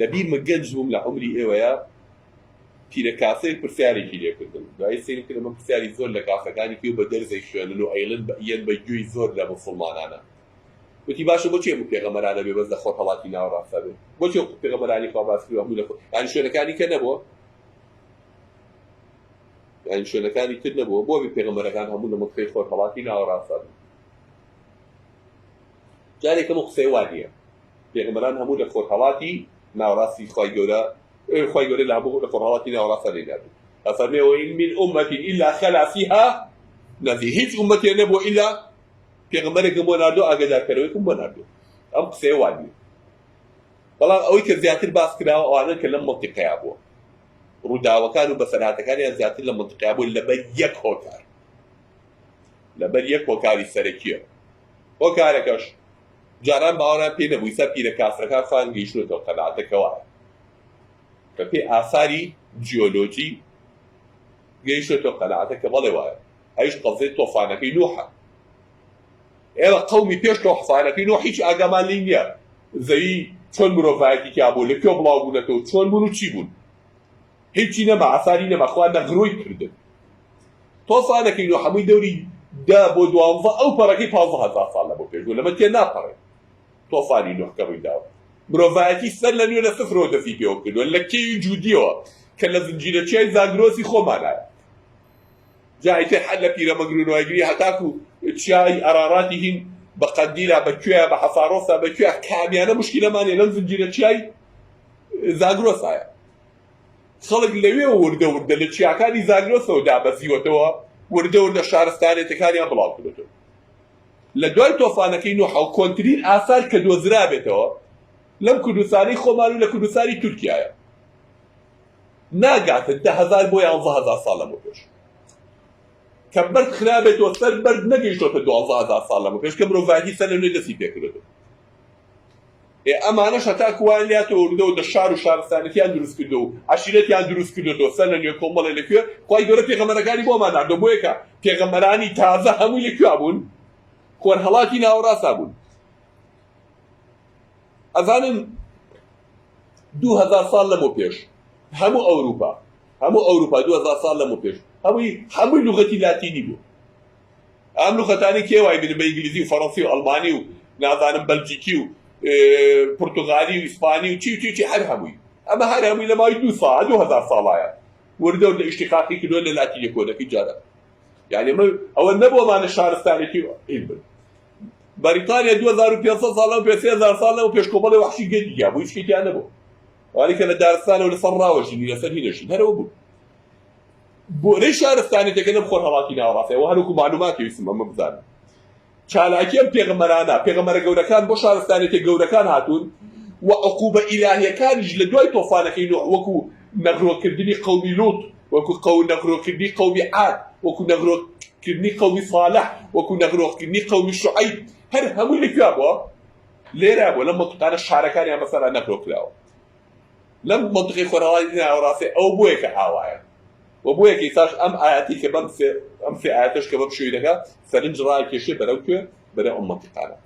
دەبیر من گەنج بووم لە عمری ئێوەیە پیرەکاسەی پرسیارێکی لێکردم دوای سێری کردم من پرسیاری زۆر لە کاسەکانی پێ و بە دەرزەی خوێنن و ئەیڵن یەن بە گوێی زۆر لە موسڵمانانە وتی باشە بۆچی هەموو پێغەمبەرانە بێ بەس لە خۆ هەڵاتی ناوەڕاستە بێ بۆچی پێغەمبەرانی خوا باس کردووە هەموو لە خۆ یانی شوێنەکانی کە نەبووە یانی شوێنەکانی تر نەبووە بۆ بێ پێغەمبەرەکان هەموو لە مڵکەی خۆ هەڵاتی ناوەڕاستە بێ جارێکم قسەی وا نییە پێغەمبەران هەموو لە خۆرهەڵاتی ناوەڕاستی خوای گەورە لە هەموو لە خۆرهەڵاتی ناوەڕاستە لێدابێت ئەفەرمێ وإن من أمة إلا خلا فيها نذير هیچ ئومەتێ نەبووە ئیلا پێغەمبەرێکم بۆ ناردووە ئاگادارکەرەوەیەکم بۆ ناردووە ئەم قسەیە وا نییە بەڵام ئەوەی کە زیاتر باس کراوە ئەوانە کە لەم مەنتیقەیە بووە ڕووداوەکان و بەسەرهاتەکانیان زیاتر لە مەنتیقەیە بوون لەبەر یەک هۆکار لەبەر یەک هۆکاری سەرەکیە هۆکارەکەش جاران باوەڕیان پێ نەبووی سەر پیرە کافرەکان خۆیان گەیشتووەتەوە قەناعەتەکەوە کە پێی ئاساری جیۆلۆجی گەیشتووەتەوە قەناعەتەکە بەڵێ وایە ئەویش قەزەی تۆفانەکەی نوحە ئێوە قەومی پێش تۆفانەکەی نوح هیچ ئاگامان لێی نییە زەوی چۆن مرۆڤایەتی کیا بوو لەکوێ بڵاو بوونەتەوە چۆن بوون و چی بوون هیچی نەما ئاساری نەما خوا نەغڕۆی کردن تۆفانەکەی نوح هەمووی دەوری دا بۆ 12 ئەو پەڕەکەی 15000 ساڵ لەبۆ پێش بوو لەمە تێ ناپەڕێ تۆفانی نوح کە ڕوویداوە مرۆڤایەتی سەر لە نوێ لە سفرەوە دەستی پێوە کردووە لە کێوی جوودیەوە کە لە زنجیرەچیای زاگرۆسی خۆمانایە جایتر حل لە پیرەمەگرونەوەگیری هەتاکو چیای ئەراراتی هین بە قەندیلا بەکوێە بە حەفارۆسا بەکوێ کامیانە مشکلەمانێ لەم زنجیرەچیای زاگرۆسایە خەڵک لەوێ وردە وردە لە چیاکانی زاگرۆسەوە دابەزیوەتەوە وردە وردە شارستانێتەکانیان بڵاو کردوێتەوە لە دوای تۆفانەکەی نوح و کۆنترین ئاسار کە دۆزرا بێتەوە لەم کوردستانی خۆمان و لە کوردستانی تورکیایە ناگاتن 10,000 بۆ 11,000 ساڵ لەمە پێش کە بەرد خرابێتەوە سەر بەرد نەگەیشتۆتە 12,000 ساڵ لەمە پێش کە مرۆڤایەتی سەر لە نوێ دەستی پێکردێتەوە ئەمانەش هەتاکو وایان لاتەوە وردەوە دە شار و شارستانەتیان دروست کردەوە و عەشیرەتیان دروست کردێتەوە سەر لە نوێ کۆمەڵێ لەکوێ خوای گەورە پێغەمبەرەکانی بۆمان ناردووە بۆ یەکە پێغەمبەرانی تازە هەمووی لەکوێ بوون خۆرهەڵاتی ناوەڕاستە بوون ئەزانن 2000 ساڵ لەمە پێش هەموو ئەوروپا 2000 ساڵ لەمە پێش هەمووی لوغەتی لاتینی بوو ئەم لوغەتانی کێ وای بن بە ئینگلیزی و فەڕەنسی و ئەڵمانی و نازانم بەلجیکی و پورتوغالی و ئیسپانی و چی هەر هەمووی ئەمە هەر هەمووی لە ماوەی 2000 ساڵایە وردە لە ئیشتیقاقی کردووە لە لاتینی کۆنەکەی جارە یعنی ئەوە نەبووەمانە شارستانێکی ئین بن بەریتانیا 2500 ساڵ و 3000 ساڵ و پێش کۆمەڵی وحشی گەدییا بوو هیچ شتێکیان نەبوو وانی کە لە دارستانەوە لەسەر ڕاوەژینی لەسەر هینەشین هەرەوە بوو بۆرەی شارستانێتەکە نەم خۆرهەڵاتی ناوەڕاستەوە هەروکو معلوماتی ویستم ئەمە بزانم چالاکی ئەم پێغەمبەرە گەورەکان بۆ شارستانێتە گەورەکان هاتوون و عقوبە ئیلاهیەکانیش لە دوای تۆفانەکەی نوح وەکو نەغڕۆکردنی قەومی لوط وەکو نەغڕۆکردنی قەومی عاد وەکو نەغڕۆکردنی قەومی صالح وەکو نەغڕۆکردنی قەومی شوعەیب هەر هەمووی لەکوێ بووە لێرە بووە لەم مەنتیقانە شارەکانیان بەسەرا نەغڕۆکراوە لەم مەنتیقەی خۆرهەڵاتی ناوەڕاستی ئەو بۆ یەکە ئاوایە و بۆ یەکە ئیساش ئەم ئاەتی کە ئەم سێ ئاەتش کە بەم شوێنەکە سەرنج ڕای کێشێ بەرەو کوێ بەرەو ئەم مەنتیقانە